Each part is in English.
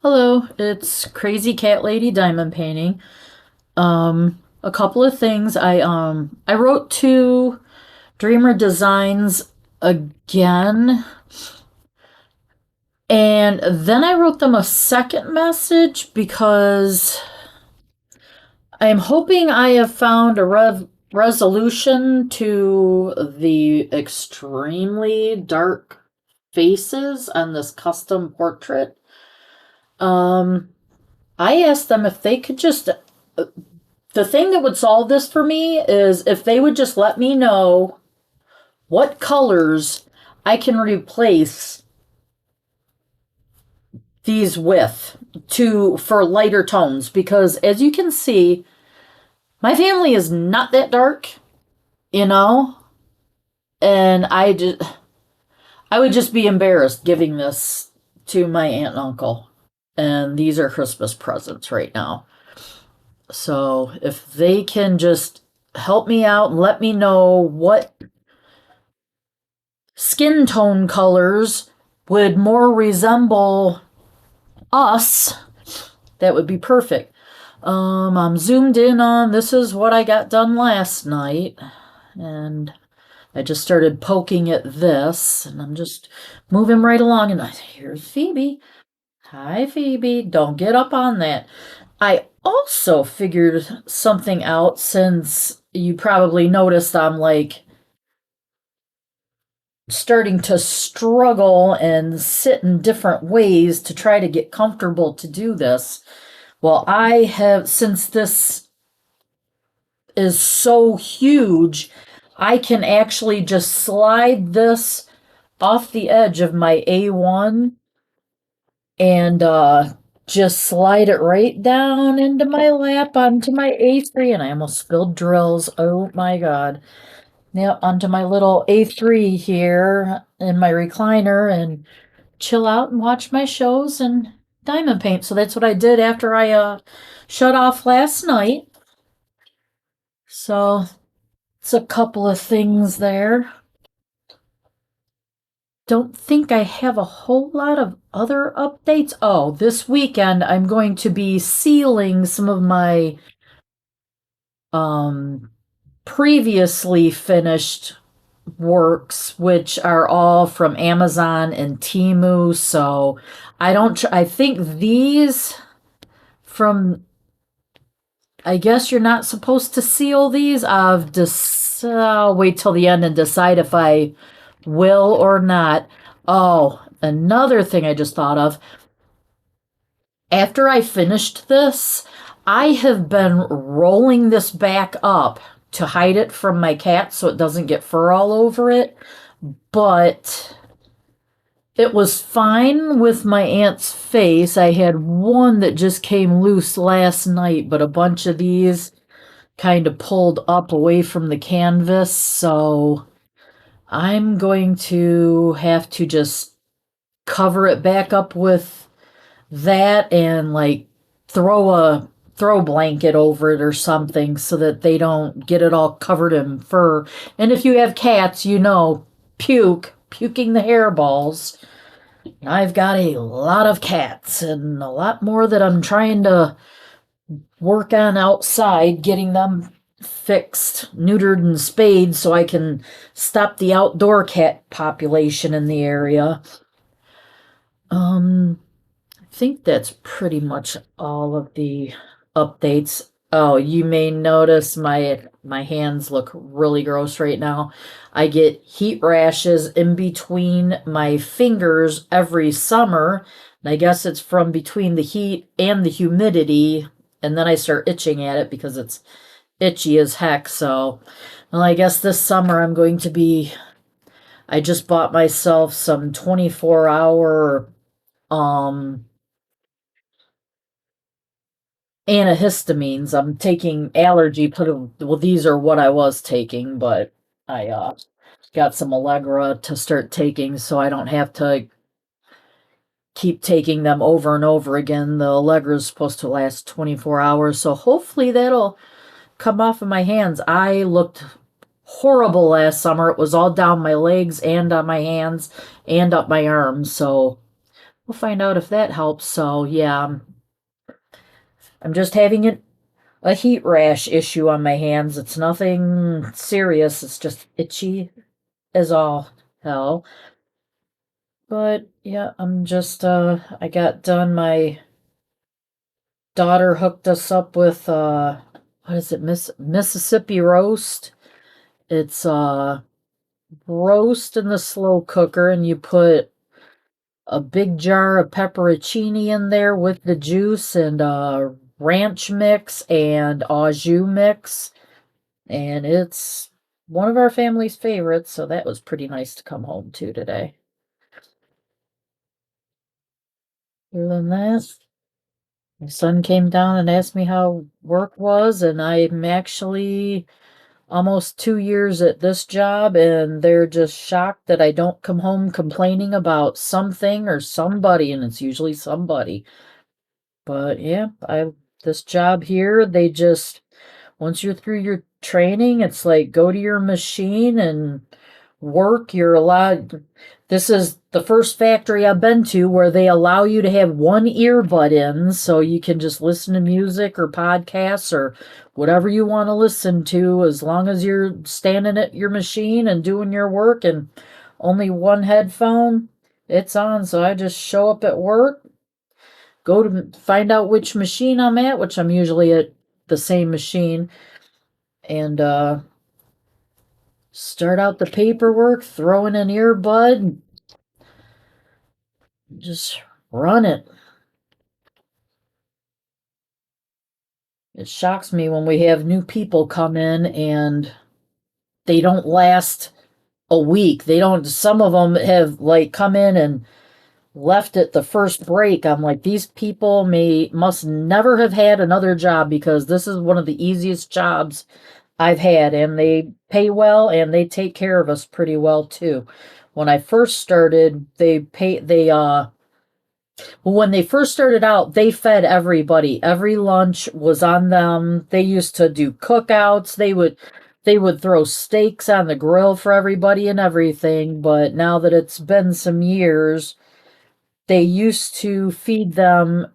Hello, it's Crazy Cat Lady Diamond Painting. A couple of things. I wrote to Dreamer Designs again, and then I wrote them a second message because I'm hoping I have found a resolution to the extremely dark faces on this custom portrait. Um, I asked them if they could just the thing that would solve this for me is if they would just let me know what colors I can replace these with to for lighter tones, because as you can see, my family is not that dark, you know, and I would just be embarrassed giving this to my aunt and uncle. And these are Christmas presents right now. So if they can just help me out and let me know what skin tone colors would more resemble us, that would be perfect. I'm zoomed in on this is what I got done last night, and I just started poking at this, and I'm just moving right along. And here's Phoebe. Hi, Phoebe. Don't get up on that. I also figured something out since you probably noticed I'm like starting to struggle and sit in different ways to try to get comfortable to do this. Well, I have, since this is so huge, I can actually just slide this off the edge of my A1 and just slide it right down into my lap onto my A3. And I almost spilled drills. Oh my God. Yep, onto my little A3 here in my recliner and chill out and watch my shows and diamond paint. So that's what I did after I shut off last night. So it's a couple of things there. Don't think I have a whole lot of other updates. Oh, this weekend I'm going to be sealing some of my um previously finished works, which are all from Amazon and Temu. So I think these from, I guess you're not supposed to seal these. I'll wait till the end and decide if I will or not. Oh, another thing I just thought of. After I finished this, I have been rolling this back up to hide it from my cat so it doesn't get fur all over it. But it was fine with my aunt's face. I had one that just came loose last night, but a bunch of these kind of pulled up away from the canvas. So I'm going to have to just cover it back up with that and like throw a throw blanket over it or something so that they don't get it all covered in fur. And if you have cats, you know, puking the hairballs. I've got a lot of cats and a lot more that I'm trying to work on outside, getting them fixed, neutered, and spayed so I can stop the outdoor cat population in the area. I think that's pretty much all of the updates. Oh, you may notice my hands look really gross right now. I get heat rashes in between my fingers every summer, and I guess it's from between the heat and the humidity, and then I start itching at it because it's itchy as heck. So, well, I guess this summer I just bought myself some 24-hour um antihistamines. I'm taking well, these are what I was taking, but I got some Allegra to start taking so I don't have to keep taking them over and over again. The Allegra is supposed to last 24 hours, so hopefully that'll come off of my hands. I looked horrible last summer. It was all down my legs and on my hands and up my arms, so we'll find out if that helps. So yeah, I'm just having a heat rash issue on my hands. It's nothing serious. It's just itchy as all hell. But yeah, I'm just I got done. My daughter hooked us up with what is it, Mississippi roast. It's roast in the slow cooker, and you put a big jar of pepperoncini in there with the juice and ranch mix and au jus mix, and it's one of our family's favorites, so that was pretty nice to come home to today. Other than that, my son came down and asked me how work was, and I'm actually almost 2 years at this job, and they're just shocked that I don't come home complaining about something or somebody, and it's usually somebody. But yeah, I this job here, they just once you're through your training, it's like go to your machine and work. You're allowed. This is the first factory I've been to where they allow you to have one earbud in so you can just listen to music or podcasts or whatever you want to listen to as long as you're standing at your machine and doing your work and only one headphone. It's on, so I just show up at work, go to find out which machine I'm at, which I'm usually at the same machine, and start out the paperwork, throw in an earbud, just run it. It shocks me when we have new people come in and they don't last a week. They don't, some of them have like come in and left at the first break. I'm like, these people must never have had another job because this is one of the easiest jobs I've had, and they pay well and they take care of us pretty well too. When I first started, when they first started out, they fed everybody. Every lunch was on them. They used to do cookouts. They would throw steaks on the grill for everybody and everything, but now that it's been some years, they used to feed them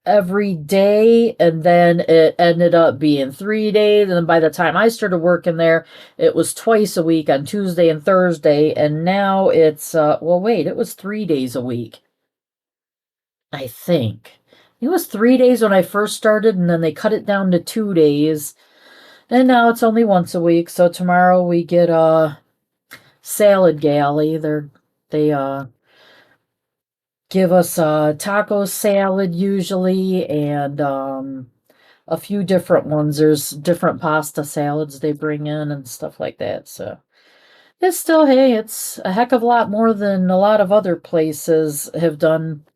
every day, and then it ended up being 3 days, and then by the time I started working there, it was twice a week on Tuesday and Thursday, and now it's well, wait, it was 3 days a week, I think. It was 3 days when I first started, and then they cut it down to 2 days, and now it's only once a week. So tomorrow we get a salad galley. They give us a taco salad usually, and a few different ones. There's different pasta salads they bring in and stuff like that. So it's still, hey, it's a heck of a lot more than a lot of other places have done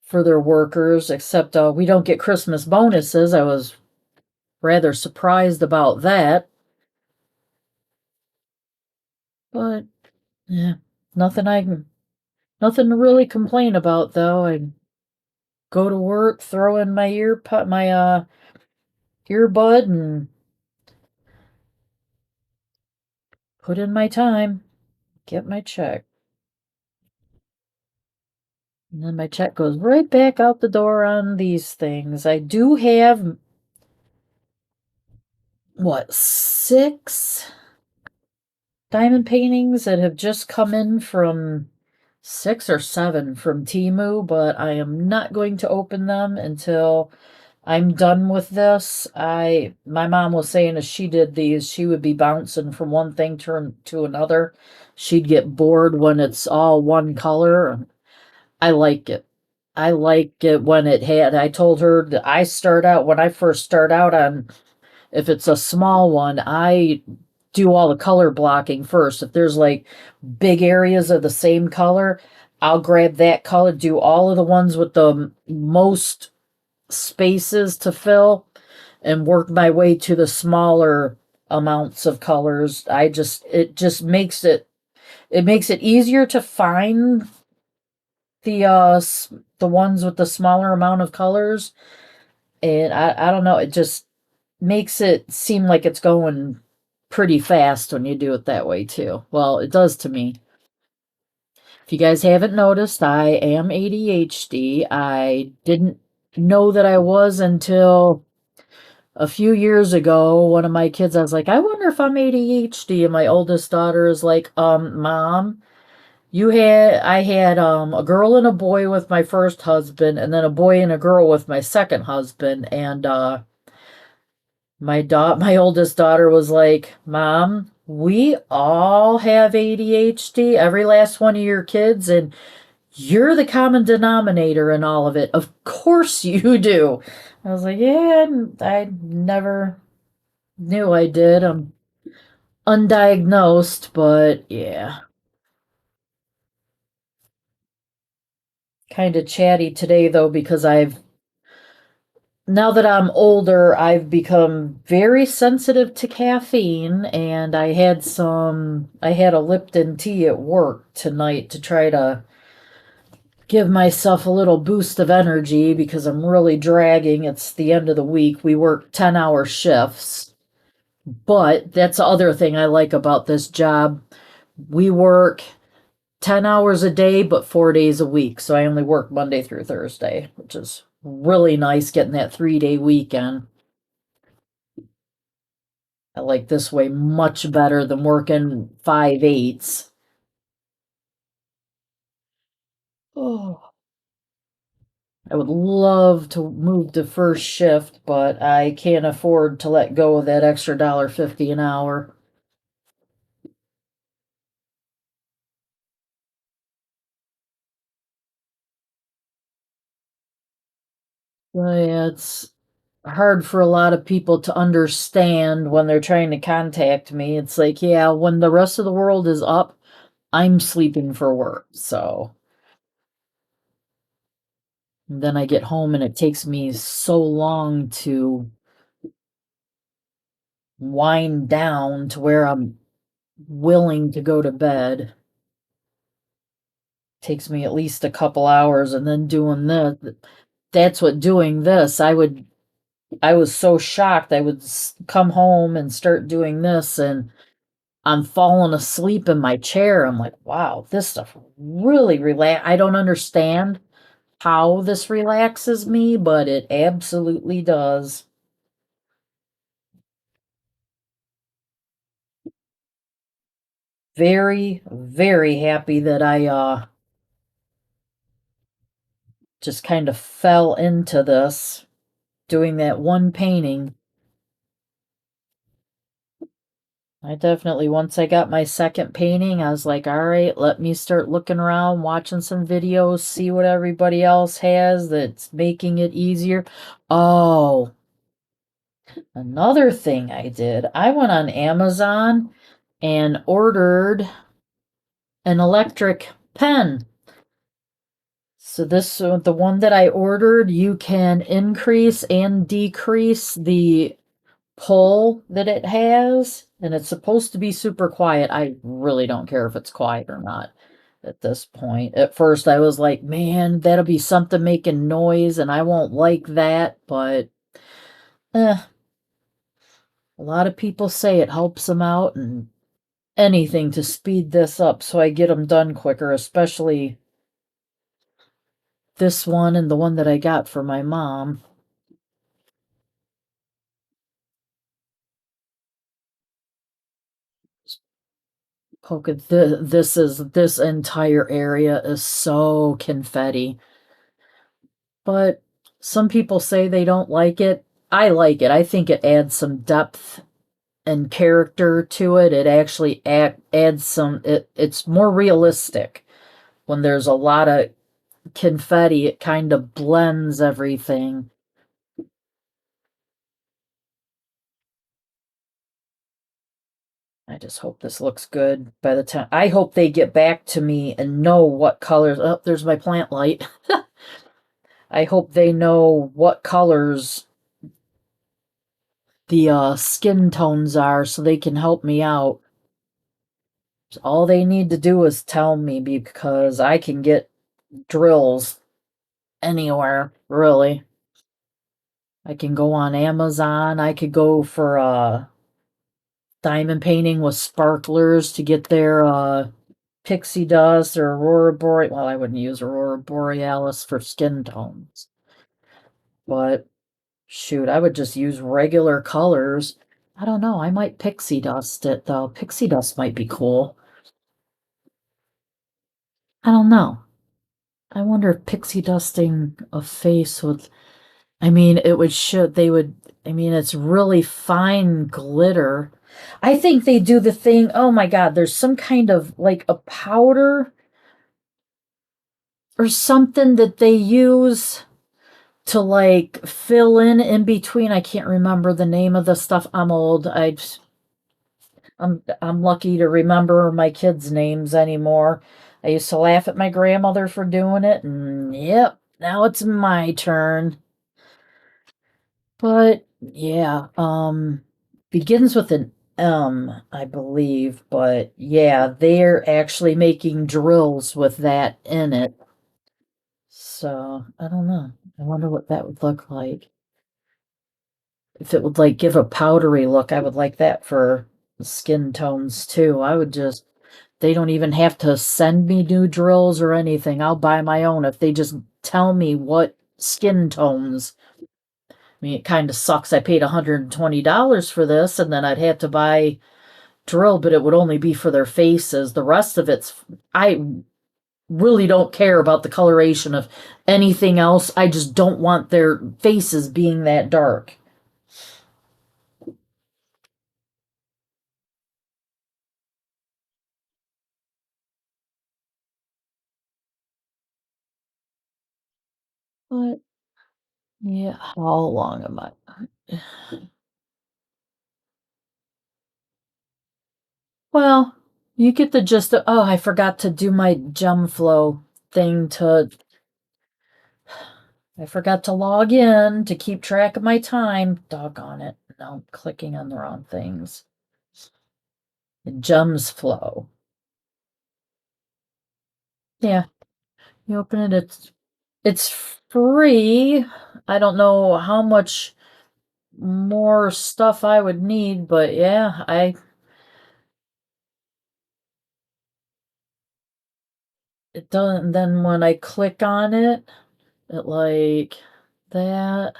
for their workers, except we don't get Christmas bonuses. I was rather surprised about that. But yeah, nothing I nothing to really complain about though. I go to work, throw in my earbud and put in my time, get my check. And then my check goes right back out the door on these things. I do have, what, six diamond paintings that have just come in from six or seven from Timu, but I am not going to open them until I'm done with this. My mom was saying if she did these, she would be bouncing from one thing to another. She'd get bored when it's all one color. I like it. I like it when I told her that when I first start out on, if it's a small one, I do all the color blocking first. If there's like big areas of the same color, I'll grab that color, do all of the ones with the most spaces to fill, and work my way to the smaller amounts of colors. It just makes it easier to find the ones with the smaller amount of colors, and I don't know, it just makes it seem like it's going pretty fast when you do it that way too. Well, it does to me. If you guys haven't noticed, I am ADHD. I didn't know that I was until a few years ago. One of my kids, I was like, I wonder if I'm ADHD. And my oldest daughter is like, Mom, I had a girl and a boy with my first husband, and then a boy and a girl with my second husband. And my oldest daughter was like, Mom, we all have ADHD, every last one of your kids, and you're the common denominator in all of it. Of course you do. I was like, yeah, I never knew I did. I'm undiagnosed, but yeah. Kind of chatty today though because now that I'm older, I've become very sensitive to caffeine, and I had a Lipton tea at work tonight to try to give myself a little boost of energy because I'm really dragging. It's the end of the week. We work 10-hour shifts. But that's the other thing I like about this job. We work 10 hours a day, but 4 days a week. So I only work Monday through Thursday, which is really nice getting that 3 day weekend. I like this way much better than working 5/8s. Oh, I would love to move to first shift, but I can't afford to let go of that extra $1.50 an hour. Yeah, it's hard for a lot of people to understand when they're trying to contact me. It's like, yeah, when the rest of the world is up, I'm sleeping for work. So then I get home and it takes me so long to wind down to where I'm willing to go to bed. Takes me at least a couple hours, and then doing this, that's what doing this, I was so shocked. I would come home and start doing this, and I'm falling asleep in my chair. I'm like, wow, this stuff really relax. I don't understand how this relaxes me, but it absolutely does. Very, very happy that I just kind of fell into this doing that one painting. I definitely, once I got my second painting, I was like, all right, let me start looking around, watching some videos, see what everybody else has that's making it easier. Oh, another thing I did, I went on Amazon and ordered an electric pen. So the one that I ordered, you can increase and decrease the pull that it has, and it's supposed to be super quiet. I really don't care if it's quiet or not at this point. At first, I was like, man, that'll be something making noise, and I won't like that, but eh, a lot of people say it helps them out, and anything to speed this up so I get them done quicker, especially this one and the one that I got for my mom. Okay, this entire area is so confetti. But some people say they don't like it. I like it. I think it adds some depth and character to it. It actually adds it's more realistic. When there's a lot of confetti, it kind of blends everything. I just hope this looks good by the time. I hope they get back to me and know what colors. Oh, there's my plant light. I hope they know what colors the skin tones are so they can help me out. All they need to do is tell me because I can get drills anywhere, really. I can go on Amazon. I could go for diamond painting with sparklers to get their pixie dust or aurora borealis. Well, I wouldn't use aurora borealis for skin tones, but shoot, I would just use regular colors. I don't know. I might pixie dust it though. Pixie dust might be cool. I don't know. I wonder if pixie dusting a face would, I mean, it would show, they would, I mean, it's really fine glitter. I think they do the thing, oh my God, there's some kind of like a powder or something that they use to like fill in between. I can't remember the name of the stuff. I'm old. I'm lucky to remember my kids' names anymore. I used to laugh at my grandmother for doing it, and yep, now it's my turn. But yeah, begins with an I believe, but yeah, they're actually making drills with that in it. So I don't know. I wonder what that would look like. If it would like give a powdery look, I would like that for skin tones too. I would just, they don't even have to send me new drills or anything. I'll buy my own if they just tell me what skin tones. I mean, it kind of sucks. I paid $120 for this and then I'd have to buy drill, but it would only be for their faces. The rest of I really don't care about the coloration of anything else. I just don't want their faces being that dark. But yeah, how long am I? Well, you get the gist of, oh, I forgot to do my gem flow thing to, I forgot to log in to keep track of my time. Doggone it. No, I'm clicking on the wrong things. Gems flow. Yeah, you open it, it's free. I don't know how much more stuff I would need, but yeah, it doesn't, then when I click on it, it like that.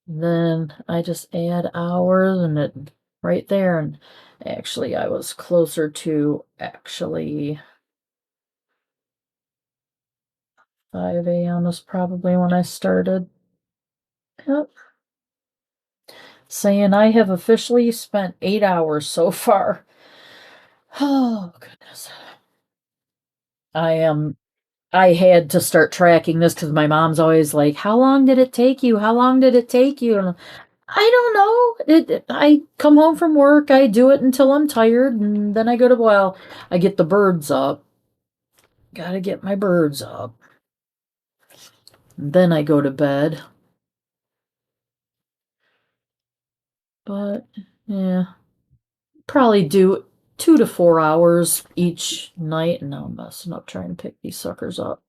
Then I just add hours and it right there. And actually, I was closer to actually 5 a.m. is probably when I started. Yep. Saying I have officially spent 8 hours so far. Oh, goodness. I am. I had to start tracking this because my mom's always like, "How long did it take you? How long did it take you?" And I don't know. I come home from work, I do it until I'm tired, and then I go to, well, I get the birds up. Gotta get my birds up. Then I go to bed. But yeah, probably do 2 to 4 hours each night. And now I'm messing up trying to pick these suckers up.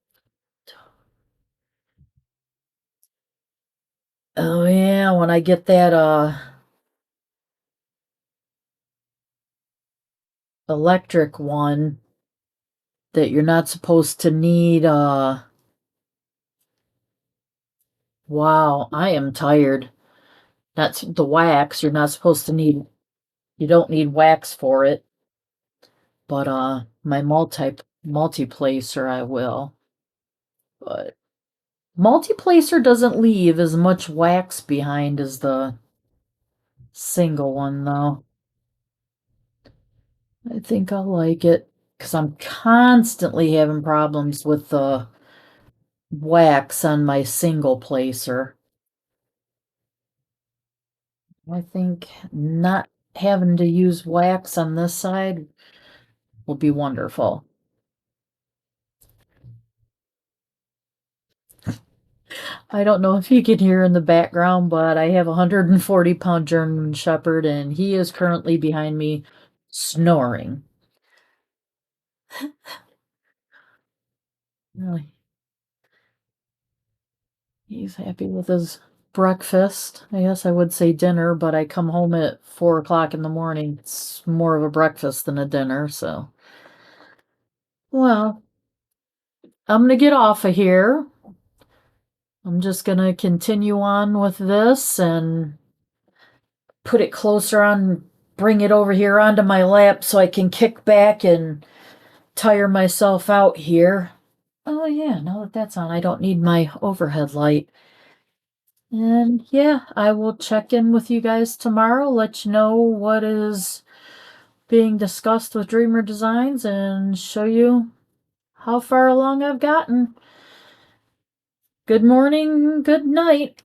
Oh yeah, when I get that electric one that you're not supposed to need wow, I am tired. That's the wax. You're not supposed to need, you don't need wax for it. But my multiplacer I will. But multiplacer doesn't leave as much wax behind as the single one though. I think I'll like it because I'm constantly having problems with the wax on my single placer. I think not having to use wax on this side will be wonderful. I don't know if you can hear in the background, but I have a 140-pound German Shepherd, and he is currently behind me snoring. Really, he's happy with his breakfast. I guess I would say dinner, but I come home at 4 o'clock in the morning. It's more of a breakfast than a dinner, so. Well, I'm gonna get off of here. I'm just gonna continue on with this and put it closer on, bring it over here onto my lap so I can kick back and tire myself out here. Oh yeah, now that that's on, I don't need my overhead light. And yeah, I will check in with you guys tomorrow, let you know what is being discussed with Dreamer Designs and show you how far along I've gotten. Good morning, good night.